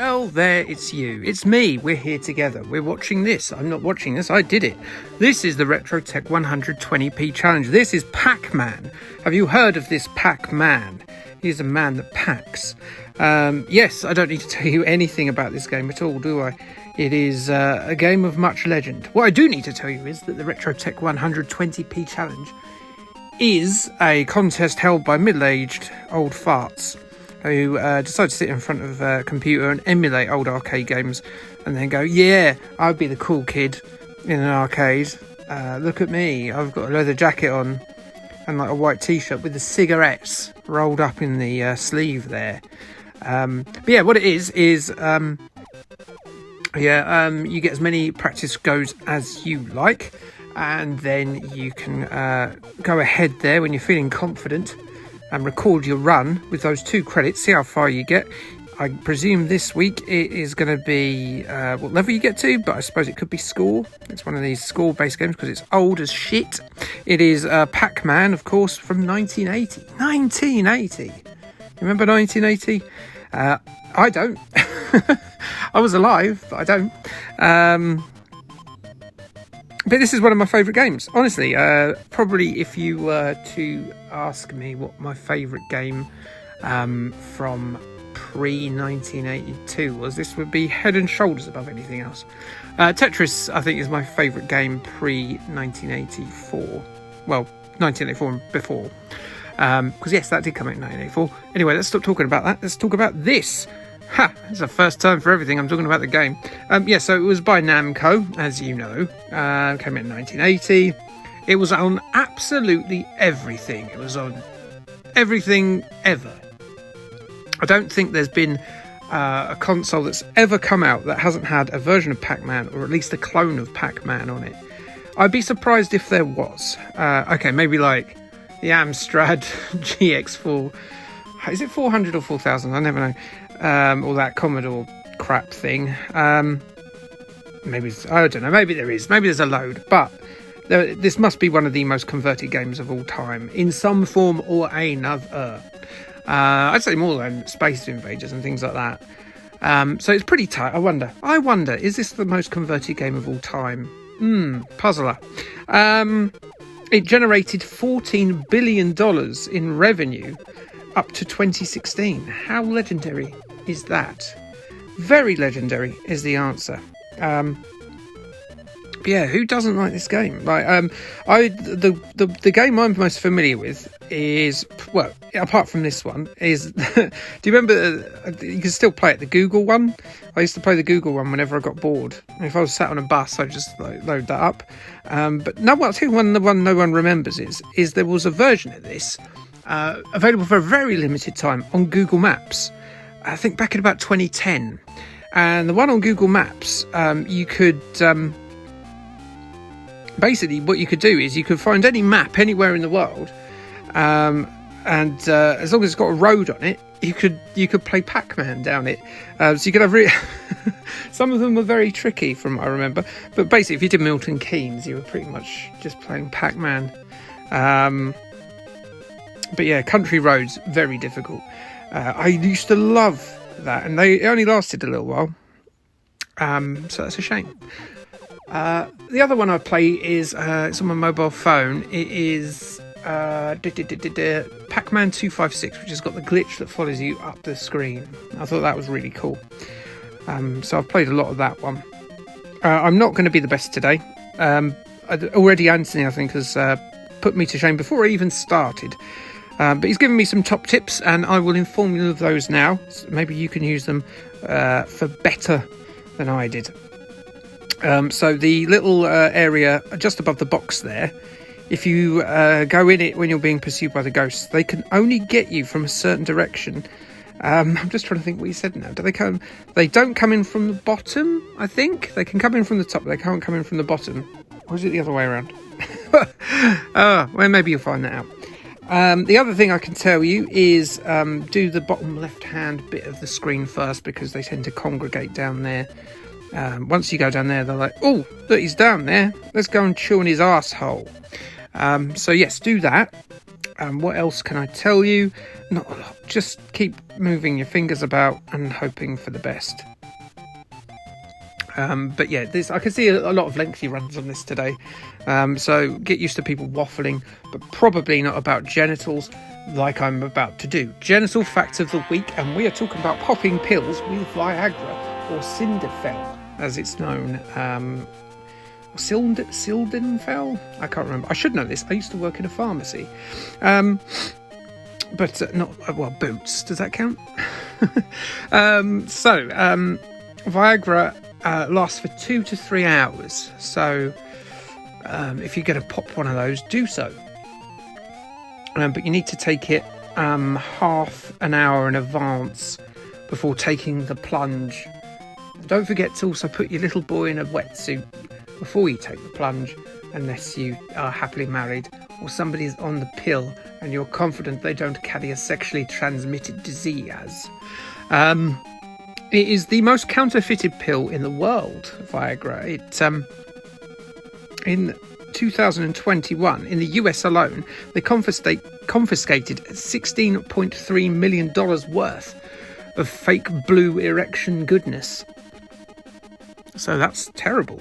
Well, there, it's you. It's me. We're here together. We're watching this. I'm not watching this. I did it. This is the RetroTech 120p challenge. This is Pac-Man. Have you heard of this Pac-Man? He's a man that packs. Yes, I don't need to tell you anything about this game at all, do I? It is a game of much legend. What I do need to tell you is that the RetroTech 120p challenge is a contest held by middle-aged old farts who decide to sit in front of a computer and emulate old arcade games and then go, yeah, I'd be the cool kid in an arcade. Look at me, I've got a leather jacket on and like a white t-shirt with the cigarettes rolled up in the sleeve there. But yeah, what it is you get as many practice goes as you like, and then you can go ahead there when you're feeling confident and record your run with those 2 credits, see how far you get. I presume this week it is going to be what level you get to, but I suppose it could be score. It's one of these score-based games because it's old as shit. It is Pac-Man, of course, from 1980. 1980! Remember 1980? I don't. I was alive, but I don't. But this is one of my favourite games, honestly. Probably if you were to ask me what my favourite game from pre-1982 was, this would be head and shoulders above anything else. Tetris, I think, is my favourite game pre-1984. Well, 1984 and before. Because yes, that did come out in 1984. Anyway, let's stop talking about that. Let's talk about this. Ha! It's the first time for everything. I'm talking about the game. So it was by Namco, as you know. Came out in 1980. It was on absolutely everything. It was on everything ever. I don't think there's been a console that's ever come out that hasn't had a version of Pac-Man, or at least a clone of Pac-Man on it. I'd be surprised if there was. Okay, maybe like the Amstrad GX4. Is it 400 or 4000? I never know. Or that Commodore crap thing. Maybe, I don't know, maybe there is. Maybe there's a load. But this must be one of the most converted games of all time, in some form or another. I'd say more than Space Invaders and things like that. So it's pretty tight. I wonder, is this the most converted game of all time? Puzzler. It generated $14 billion in revenue up to 2016. How legendary is that? Very legendary is the answer. Yeah, who doesn't like this game? Like, the game I'm most familiar with is, well, apart from this one, is do you remember? You can still play it. The Google one. I used to play the Google one whenever I got bored. If I was sat on a bus, I'd just load that up. But no, I think the one no one remembers is there was a version of this available for a very limited time on Google Maps. I think back in about 2010, and the one on Google Maps, you could. Basically, what you could do is you could find any map anywhere in the world, and as long as it's got a road on it, you could play Pac-Man down it. So you could have some of them were very tricky, from what I remember. But basically, if you did Milton Keynes, you were pretty much just playing Pac-Man. But yeah, country roads, very difficult. I used to love that, and it only lasted a little while. So that's a shame. The other one I play is it's on my mobile phone. It is Pac-Man 256, which has got the glitch that follows you up the screen. I thought that was really cool. So I've played a lot of that one. I'm not going to be the best today. Already Anthony, I think, has put me to shame before I even started. But he's given me some top tips, and I will inform you of those now. So maybe you can use them for better than I did. So the little area just above the box there, if you go in it when you're being pursued by the ghosts, they can only get you from a certain direction. I'm just trying to think what you said now. Do they come? They don't come in from the bottom, I think. They can come in from the top, but they can't come in from the bottom. Or is it the other way around? Well, maybe you'll find that out. The other thing I can tell you is do the bottom left-hand bit of the screen first, because they tend to congregate down there. Once you go down there, they're like, oh, look, he's down there. Let's go and chew on his arsehole. So yes, do that. What else can I tell you? Not a lot. Just keep moving your fingers about and hoping for the best. But yeah, I can see a lot of lengthy runs on this today. So get used to people waffling, but probably not about genitals like I'm about to do. Genital facts of the week, and we are talking about popping pills with Viagra, or Sildenafil, as it's known. Sildenafil? I can't remember. I should know this. I used to work in a pharmacy. But not, Boots. Does that count? Viagra lasts for 2 to 3 hours. So if you're going to pop one of those, do so. But you need to take it half an hour in advance before taking the plunge. Don't forget to also put your little boy in a wetsuit before you take the plunge, unless you are happily married or somebody's on the pill and you're confident they don't carry a sexually transmitted disease. It is the most counterfeited pill in the world, Viagra. In 2021, in the US alone, they confiscated $16.3 million worth of fake blue erection goodness. So that's terrible.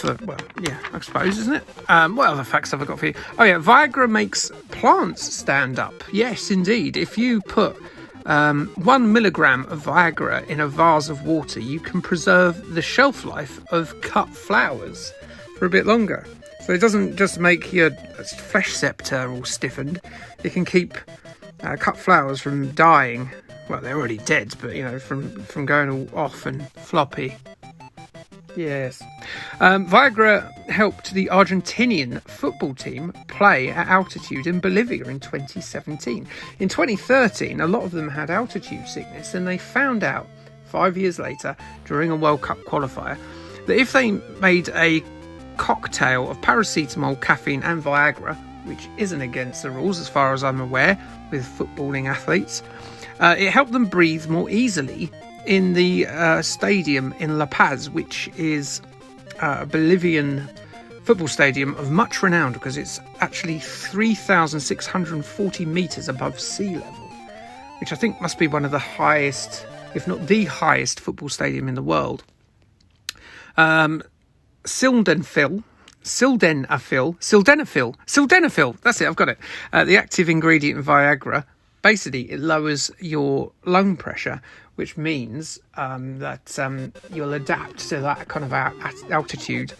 I suppose, isn't it? What other facts have I got for you? Oh yeah, Viagra makes plants stand up. Yes, indeed. If you put 1 milligram of Viagra in a vase of water, you can preserve the shelf life of cut flowers for a bit longer. So it doesn't just make your flesh scepter all stiffened. It can keep cut flowers from dying. Well, they're already dead, but from going all off and floppy. Yes. Viagra helped the Argentinian football team play at altitude in Bolivia in 2017. In 2013, a lot of them had altitude sickness, and they found out 5 years later, during a World Cup qualifier, that if they made a cocktail of paracetamol, caffeine and Viagra, which isn't against the rules as far as I'm aware with footballing athletes, it helped them breathe more easily in the stadium in La Paz, which is a Bolivian football stadium of much renown because it's actually 3,640 metres above sea level, which I think must be one of the highest, if not the highest, football stadium in the world. Sildenafil, that's it, I've got it. The active ingredient in Viagra, basically it lowers your lung pressure, which means that you'll adapt to that kind of altitude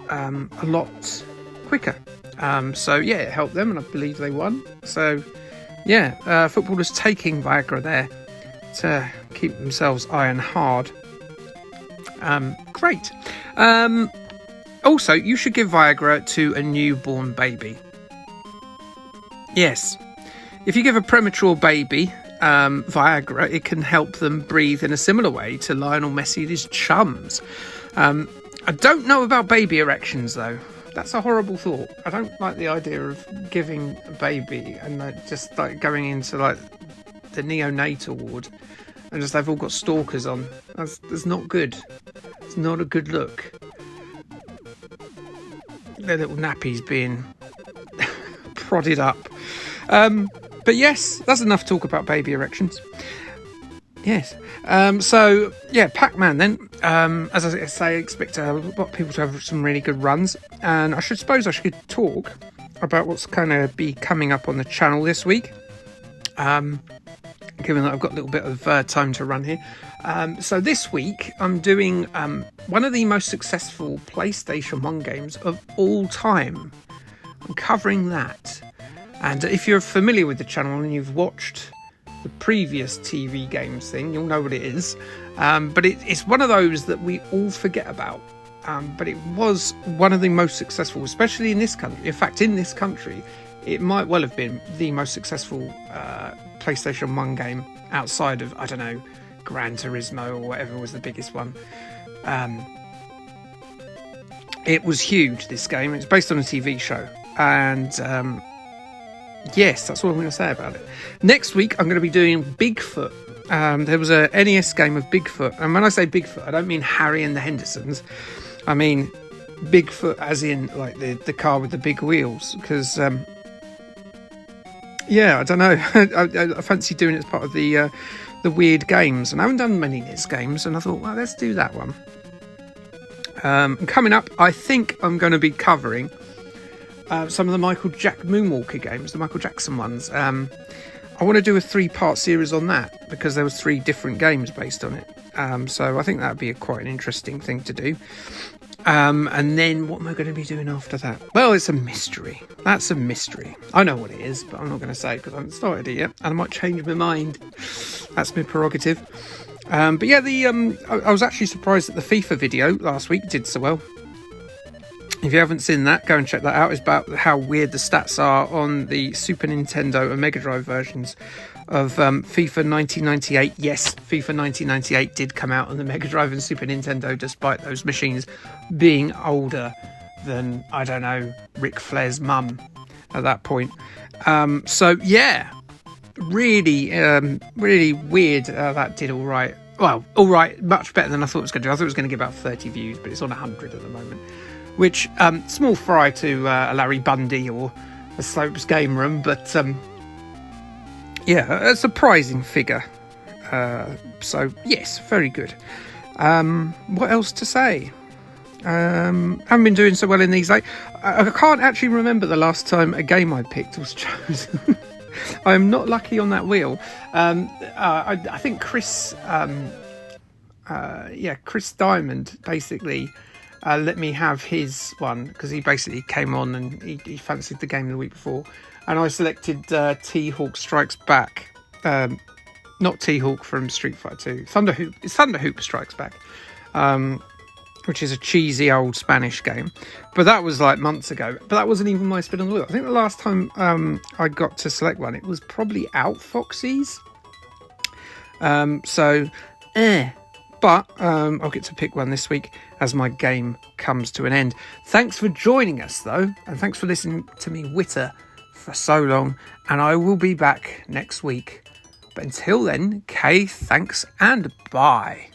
a lot quicker. It helped them, and I believe they won. So footballers taking Viagra there to keep themselves iron hard. Great. Also, you should give Viagra to a newborn baby. Yes. If you give a premature baby Viagra, it can help them breathe in a similar way to Lionel Messi and his chums. I don't know about baby erections, though. That's a horrible thought. I don't like the idea of giving a baby and just going into the neonatal ward and just they've all got stalkers on. That's not good. It's not a good look. Their little nappies being prodded up. But yes, that's enough talk about baby erections. Yes. Pac-Man then. As I say, I expect a lot of people to have some really good runs. And I should talk about what's going to be coming up on the channel this week. Given that I've got a little bit of time to run here. So this week, I'm doing one of the most successful PlayStation 1 games of all time. I'm covering that. And if you're familiar with the channel and you've watched the previous TV games thing, you'll know what it is. But it's one of those that we all forget about. But it was one of the most successful, especially in this country. In fact, in this country, it might well have been the most successful PlayStation 1 game outside of, I don't know, Gran Turismo or whatever was the biggest one. It was huge, this game. It's based on a TV show. And yes, that's all I'm going to say about it. Next week, I'm going to be doing Bigfoot. There was a NES game of Bigfoot. And when I say Bigfoot, I don't mean Harry and the Hendersons. I mean Bigfoot as in like the car with the big wheels. Because Yeah, I don't know. I fancy doing it as part of the weird games, and I haven't done many Niz games, and I thought, well, let's do that one. And coming up, I think I'm going to be covering some of the Michael Moonwalker games, the Michael Jackson ones. I want to do a 3-part series on that because there was 3 different games based on it. So I think that would be quite an interesting thing to do. And then what am I going to be doing after that? Well, it's a mystery. That's a mystery. I know what it is, but I'm not going to say because I haven't started it yet, and I might change my mind. That's my prerogative. But yeah, I was actually surprised that the FIFA video last week did so well. If you haven't seen that, go and check that out. It's about how weird the stats are on the Super Nintendo and Mega Drive versions of FIFA 1998. Yes, FIFA 1998 did come out on the Mega Drive and Super Nintendo, despite those machines being older than, I don't know, Ric Flair's mum at that point. So yeah, really weird. That did all right. Well, all right, much better than I thought it was going to do. I thought it was going to get about 30 views, but it's on 100 at the moment. Which, small fry to a Larry Bundy or a Slopes Game Room, but yeah, a surprising figure. So, yes, very good. What else to say? Haven't been doing so well in these. I can't actually remember the last time a game I picked was chosen. I am not lucky on that wheel. I think Chris Diamond basically let me have his one because he basically came on and he fancied the game the week before, and I selected T-Hawk Strikes Back, not T-Hawk from Street Fighter 2, Thunderhoop. It's Thunderhoop Strikes Back, which is a cheesy old Spanish game, but that was like months ago. But that wasn't even my spin on the wheel. I think the last time I got to select one, it was probably Outfoxies. But I'll get to pick one this week as my game comes to an end. Thanks for joining us, though, and thanks for listening to me witter for so long, and I will be back next week. But until then, thanks, and bye.